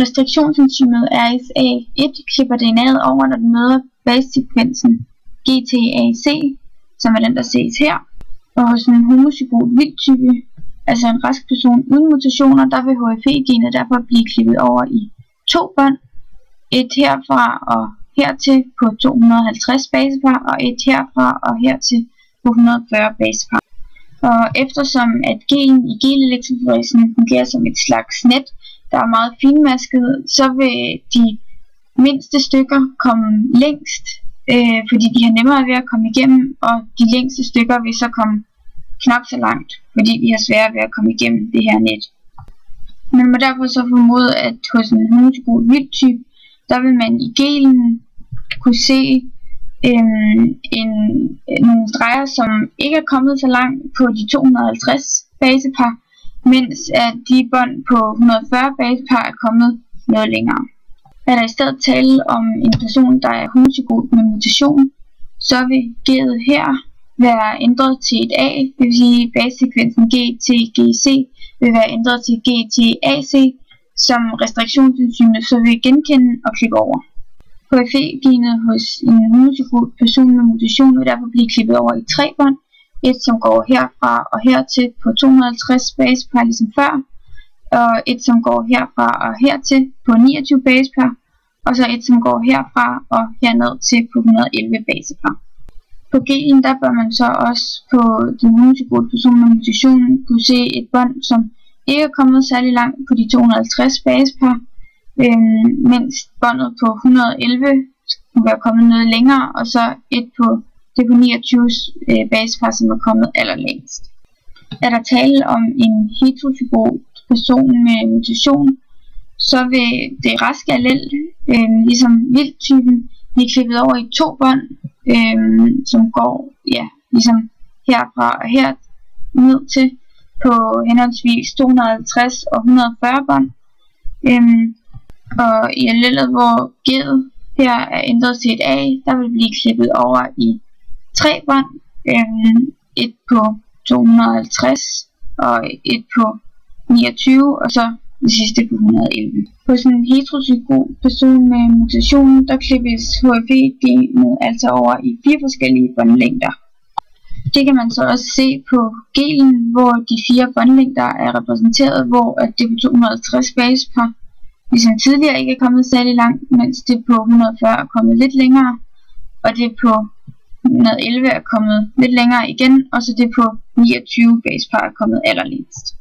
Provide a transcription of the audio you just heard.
Restriktionsenzymet RSA1 klipper DNA'et over, når den møder basesekvensen GTAC, som er den, der ses her. Og hos en homozygot vildtype, altså en rask person uden mutationer, der vil HFE-genet derfor blive klippet over i 2 bånd. Et herfra og hertil på 250 basepar, og et herfra og hertil på 140 basepar. Og eftersom at gen i gelelektroforesen fungerer som et slags net, der er meget finmasket, så vil de mindste stykker komme længst, fordi de har nemmere ved at komme igennem, og de længste stykker vil så komme knap så langt, fordi de har sværere ved at komme igennem det her net. Man må derfor så formode, at hos en homozygot vildtype, der vil man i gelen kunne se nogle streger, som ikke er kommet så langt på de 250 basepar, mens at de bånd på 140 basepar er kommet noget længere. Er der i stedet tale om en person, der er homozygot med mutation, så vil G'et her være ændret til et A, det vil sige basesekvensen GTGC vil være ændret til GTAC, som restriktionsenzymet så vil genkende og klippe over. HFE-genet hos en homozygot person med mutation vil derfor blive klippet over i 3 bånd. Et som går herfra og hertil på 250 basepar ligesom før, og et som går herfra og hertil på 29 basepar, og så et som går herfra og herned til på 111 basepar. På genen der bør man så også på den homozygot person med mutation kunne se et bånd, som ikke er kommet særlig langt på de 250 basepar, mens båndet på 111 skulle være kommet noget længere, og så et på det på 29 basepar, som er kommet allerlængst. Er der tale om en heterozygot person med mutation, så vil det raske allel, ligesom vildtypen, blive klippet over i 2 bånd, som går ligesom herfra og her ned til på henholdsvis 250 og 140 bånd. Og i allellet, hvor G'et her er ændret til et A, der vil blive klippet over i 3 bånd, et på 250 og et på 29, og så det sidste på 111. Hos en heterozygot person med mutation, der klippes HFE-genet altså over i 4 forskellige båndlængder. Det kan man så også se på gelen, hvor de 4 båndlængder er repræsenteret, hvor at det på 250 basepar ligesom tidligere ikke er kommet særlig langt, mens det på 140 er kommet lidt længere, og det på 111 er kommet lidt længere igen, og så det på 29 basepar er kommet allerlængst.